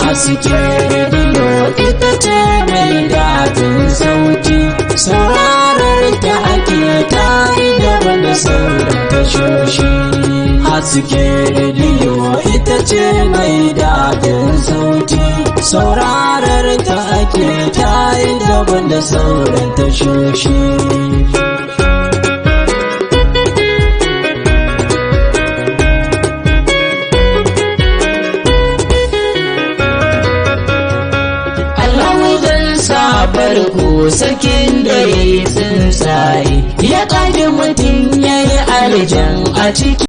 Haske rediyo ita ce mai daɗin sauti, saurarar ta ake tayi daban da sauran tashoshi. Haske rediyo ita ce mai daɗin sauti, saurarar ta ake tayi daban da sauran tashoshi. Farko sakin da ya yi tsuntsaye ya ƙage mutum ya yi aljan a ciki.